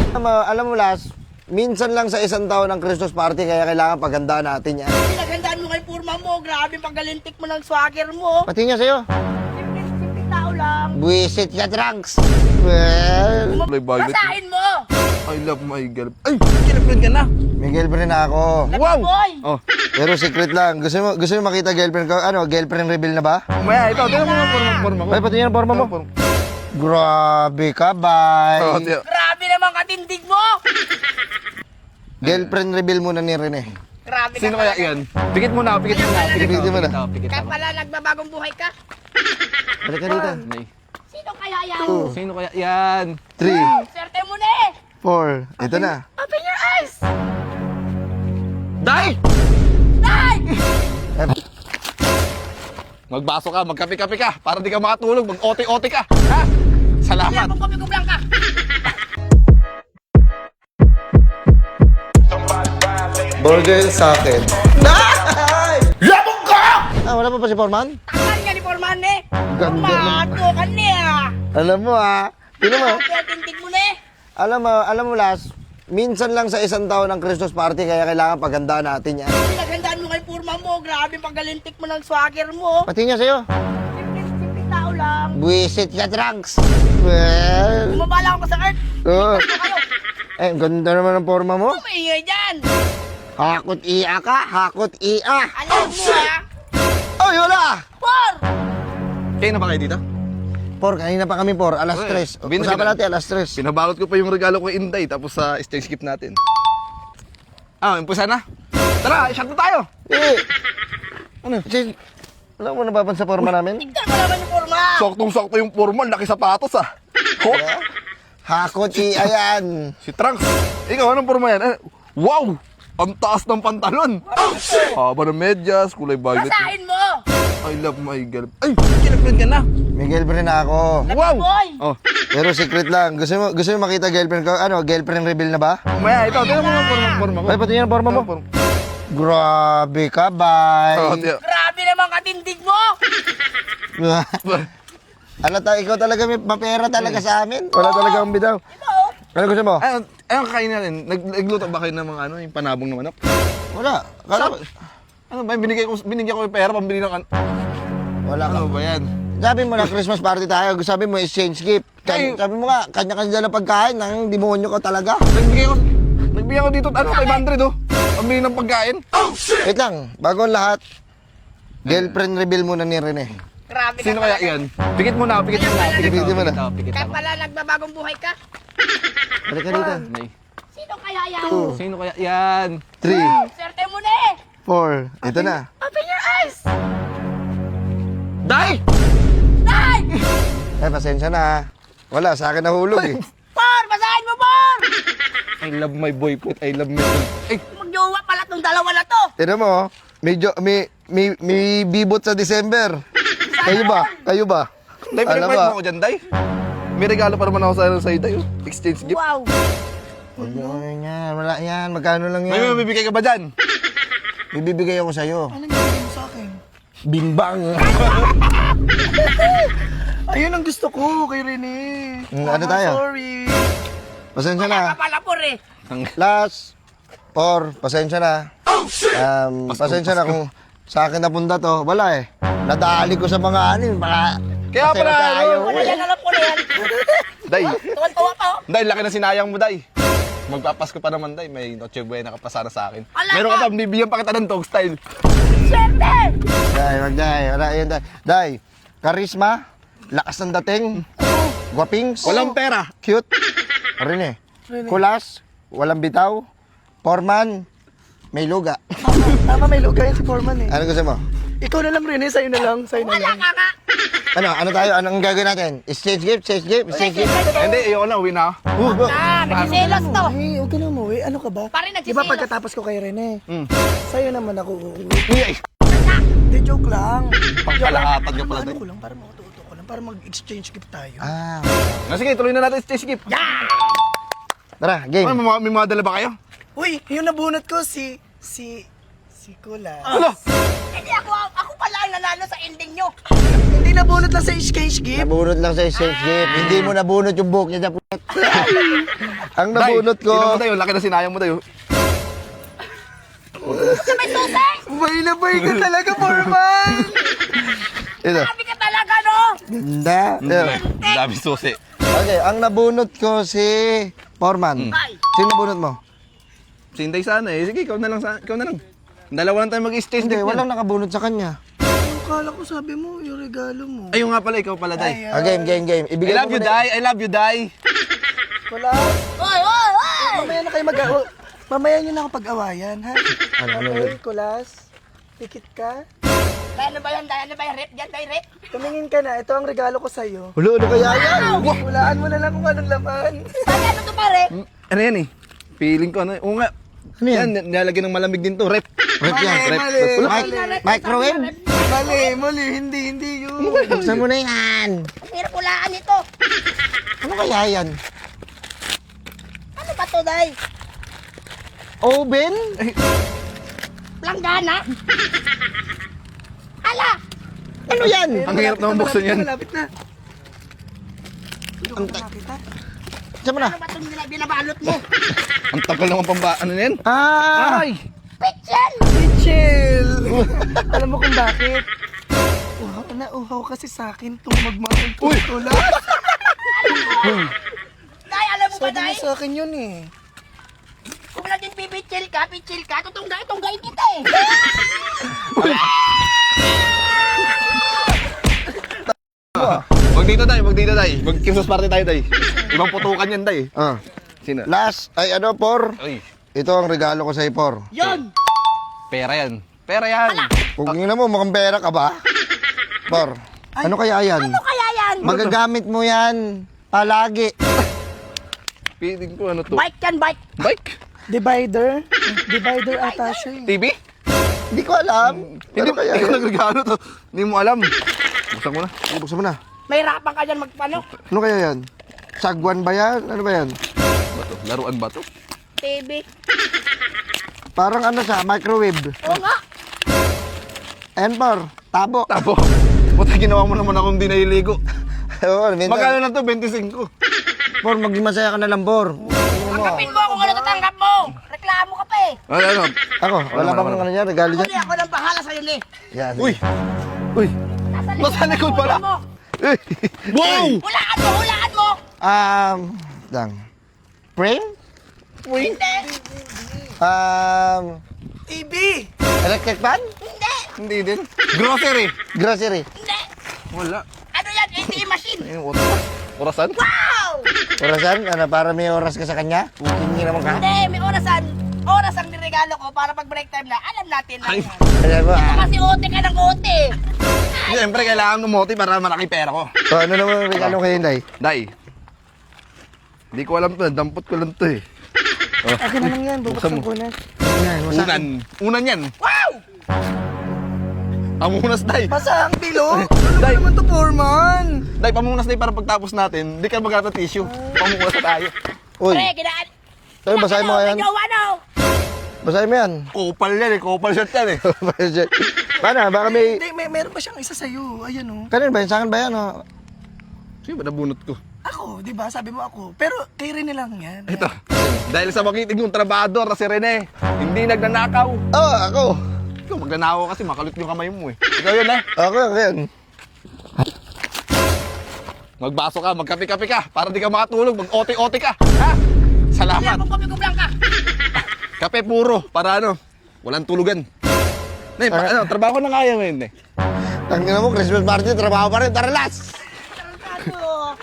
Alam mo, Las, minsan lang sa isang taon ng Christmas party, kaya kailangan paghandaan natin yan. Pinaghandaan mo kay Purma mo. Grabe paggalintik mo ng swagger mo. Pati nga sa'yo. Simple tao lang. Buwisit ka, Trunks. Well, Basahin mo. I love my girl. Ay, kinapin ka na. may girlfriend na ako. Wow! Boy. Oh, Pero secret lang. Gusto mo makita girlfriend ko? Ano, girlfriend reveal na ba? maya, ito. Tingnan mo nga forma ko. Ay, pati yan ang forma mo. Grabe ka, Oh, bye. Grabe naman katindig mo. Girlfriend reveal muna ni Rene. Grabe Sino ka kaya talaga. yan? Pikit mo na, pikit mo na. Pikit mo na. Pikit Kaya mo. pala nagbabagong buhay ka. Halika dito. Sino kaya yan? Sino kaya yan? 3, Swerte mo na eh. 4. Ito na. Open your eyes. Day! Day! Magbaso ka, magkape-kape ka, para di ka makatulog, mag-ote-ote ka. Ha? Salamat. Kung kumikublang ka. Burger sa akin. Labog ka! Wala pa si Foreman? Takan nga ni Forman eh. Ganda Mato ka niya. Alam mo Tingnan mo. Kaya tindig mo na eh. Alam mo, Las, minsan lang sa isang taon ng Christmas party, kaya kailangan paghandaan natin yan. Pinaghandaan mo kay Purma mo. Grabe paggalintik mo ng swagger mo. Pati nga sa'yo. Simple tao lang. Buwisit ka, Trunks. Well, Bumabala ako sa earth. oh. Ano kayo? Ganda naman ang forma mo. Maingay dyan. Hakot iya ka, hakot iya. Alam mo ha. Ay, wala! Por! Kayo na ba kayo dito? Kanina pa kami, alas Okay. 3. Bin- Usapan bin- natin, alas 3. Pinabalot ko pa yung regalo ko kay Inday, tapos sa exchange gift natin. Impulsa na. Tara, shot na tayo. Ano? Alam mo, napapansin sa forma namin? Tignan mo naman yung Purma. Soktong-sokto yung forma, laki sapatos Ho? Hakot iya yan. Si Trunks. Ikaw, anong forma yan? Wow! Ang taas ng pantalon. Haba ng medyas, kulay violet. Basahin mo. I love my girl. Ay, kinapin ka na. May girlfriend na ako. Wow! Boy. Oh, Pero secret lang. Gusto mo makita girlfriend ko? Ano, girlfriend reveal na ba? maya, ito. Tingnan mo nga forma ko. Ay, pati yan ang forma mo. Grabe ka, Oh, bye. Grabe naman katindig mo. Ikaw talaga may mapera talaga sa amin. Wala talaga akong bitaw. Ano gusto mo? Ayun, kakain natin. Nagluto ba kayo ng mga yung panabong na manok? Wala. Ano ba, binigyan ko yung pera pambili ng Wala ka. ano ba yan? Sabi mo na Christmas party tayo. Sabi mo exchange gift. Sabi mo nga, kanya-kanya na pagkain. Nang demonyo ka talaga. Nagbigyan ko dito, 500 pambili ng pagkain. Wait lang. Bago ang lahat, girlfriend reveal muna ni Rene. Grabe Sino ka kaya talaga. yan? Pikit mo na, pikit mo na. Pikit mo na. Pikit Kaya mo. pala nagbabagong buhay ka. Halika dito. Sino kaya yan? Sino kaya yan? 3, Swerte mo na eh. 4. Ito na. Open your eyes. Day! Day! Pasensya na. Wala, sa akin nahulog eh. Por! Basahin mo, Por! I love my boyfriend, I love my girl. Ay, Magjowa pala tong dalawa na to. Tignan mo, may bibot sa December. Kayo ba? Day, Alam pinag-fight ba? mo ako dyan, Day. May regalo pa naman ako sa'yo, Day. Exchange gift. Wow. Huwag mo yan, wala yan. Magkano lang May yan? mabibigay ka ba dyan? Ibibigay ako sa'yo. Anong gagawin mo sa akin? Bimbang. Ayun ang gusto ko kay Rene. Ano tayo? Sorry. Pasensya Wala na. ka pala, Por eh. Last. Pasensya na. Pasensya na kung sa akin napunta to. Wala eh. Nadali ko sa mga anin. Kaya pala, Wala yan, alam ko na yan. Day, Tuwan-tuwa pa, oh. Day, laki na sinayang mo, Day. Magpapasko pa naman, Day. May Noche Buena ka pa sana sa akin. Wala Meron ka. ka pa, bibigyan pa kita ng dog style. Swerte! Day. Wala yan, Day. Karisma. Lakas ng dating. Guwapings. Walang pera. Cute. Rene. Kulas. Walang bitaw. Foreman. May luga. Tama, may lugay si Foreman eh. Ano gusto mo? Ikaw na lang, Rene. Sa'yo na lang. Sa'yo na Wala lang. ka nga. Ano tayo? Anong gagawin natin? Exchange gift? Hindi, ayoko na, uwi na ako. Nagsiselos to. Ay, huwag ka na umuwi. Ano ka ba? Pare, Di ba nagsiselos. pagkatapos ko kay Rene, Mm. sa'yo naman ako uuwi. Uy, Hindi, joke lang. pangkalahatan ka pala, Ano Day. ko lang, para matuto ko lang, para mag-exchange gift tayo. Sige, tuloy na natin exchange gift. Tara, game. Ay, may mga dala ba kayo? Uy, yung nabunot ko si Kulas. Ano? Hindi ako pala pala ang nanalo sa ending nyo. Hindi nabunot lang sa exchange gift. Nabunot lang sa exchange gift. Hindi mo nabunot yung buhok niya. Japet. Ang nabunot Tingnan mo ko. tayo, laki na sinayang mo tayo. Sa may susi! Bay na bay ka talaga, Foreman! Ito. Sabi ka talaga, no? Ganda. Ito. Dami susi. Okay, ang nabunot ko si Foreman. Ay. Sino nabunot mo? Sinday sana eh. Sige, ikaw na lang. Ikaw na lang. Dalawa lang tayo mag-exchange Hindi, gift yan. walang nakabunot sa kanya. Akala ko sabi mo, yung regalo mo. Ayun nga pala, ikaw pala, Day. Ah, game. I Ibigay love mo you, muna- Day. I love you, Day. Wala. Oy, oy, oy! Mamaya na kayo mamaya nyo na ako pag-awayan, ha? Ano Okay, kulas. Pikit ka. Ano ba yan? Ano ba yan? Rep dyan, Day, rep? Tumingin ka na. Ito ang regalo ko sa'yo. Hulo, ano kaya yan? Hulaan mo na lang kung anong laman. Sabi ano to, pare? Ano yan eh? Feeling ko ano. Oo nga. Ano yan? Nilalagyan ng malamig din to. Rep. Rep yan. Mali. Microwave? Mali. Hindi yun. Buksan mo na yan. Ang hirap ulaan ito. Ano kaya yan? Ano ba to, Day? Oven? Langgana? Ala! Ano yan? Ang hirap naman buksan yan. Malapit na. Hindi ko makita. Saan mo na? Ano ba itong binabalot mo? Ang tagal naman pamba. Ano na yan? Ah! Ay! Pitchen! Chill! Alam mo kung bakit? Uhaw kasi sa akin itong magmahal tulas. Day, alam mo ba, Sabi Day? niya sa akin yun eh. Kung naging pipichil ka, tutunggain kita eh. Wag dito, Day. Mag-Christmas party tayo, Day. Ibang putukan yan, Day. Ah. Sino? Last, ay ano, Por? Ay, Ito ang regalo ko sa'yo, Por. Yun! pera yan. Pera yan. Kung ina mo, mukhang pera ka ba? Por, ano kaya yan? Ano kaya yan? Magagamit mo yan palagi. Feeling ko ano to? Bike yan, bike. Bike? Divider? Divider ata siya eh. TV? Hindi ko alam. Hindi Ano kaya ko yan? nagregalo to. Hindi mo alam. Buksan ko na. Buksan mo na. May rapan ka dyan magpano. Ano kaya yan? Sagwan ba yan? Ano ba yan? Bato. Laruan ba to? TV. Parang ano siya, microwave. Oo nga. Ayan, Por. Tabo. Tapo. Buti ginawa mo naman akong di naliligo. Oo, minsan. Magkano na to? 25. Por, maging masaya ka na lang, Por. Tanggapin mo kung ano tatanggap mo. Reklamo ka pa eh. Ano? Ako, wala bang ano niya, regalo Ako dyan? ako nang bahala sa'yo ni. Yan. Uy! Uy! Nasa likod pala. mo. Wow! Hulaan mo. Lang. Frame? Hindi. TV! Electric fan? Hindi. Hindi din. Grocery. Grocery? Hindi. Wala. Ano yan? ATM machine. Ayun, orasan? Wow! Orasan? Ano, para may oras ka sa kanya? Hindi naman ka? Hindi, may orasan. Oras ang niregalo ko para pag break time na, alam natin na. Ay. Alam mo, Kasi ote ka ng ote. Siyempre, kailangan ng moti para malaki pera ko. ano naman ang regalo kayo, Day? Day. Hindi ko alam to. Dampot ko lang to eh. Akin na lang yan, Buksan bubuksan mo. ko na. Yan, Unan. Unan yan. Wow! Pamunas, Day. Basa ang bilo? Ano ba naman to, Foreman? Day, pamunas, Day, para pagtapos natin, di ka magkata tissue. Pamunas na tayo. Uy, Pre, ginaan. Ay, basahin mo yan. Medyo ano? Basahin mo yan. Kopal yan eh. Kopal shirt yan eh. Paano, baka may... Hindi, meron pa siyang isa sa'yo. Ayan oh. Kanin ba yan? Sa akin ba yan? Oh? Sino ba nabunot ko? Ako, di ba? Sabi mo ako. Pero kay Rene lang yan. Ito. Dahil sa makitig yung trabador na si Rene, hindi nagnanakaw. Oh, ako. Ikaw, magnanakaw kasi makalit yung kamay mo eh. Ikaw yun eh. Ako yan. Magbaso ka, magkape-kape ka, para di ka makatulog, mag-ote-ote ka. Ha? Salamat. Kung kumikublang ka. Kape puro, para ano, walang tulugan. Nay, ano, trabaho na kaya ngayon eh. Tangina mo, Christmas party, trabaho pa rin. Tara, last! Ano?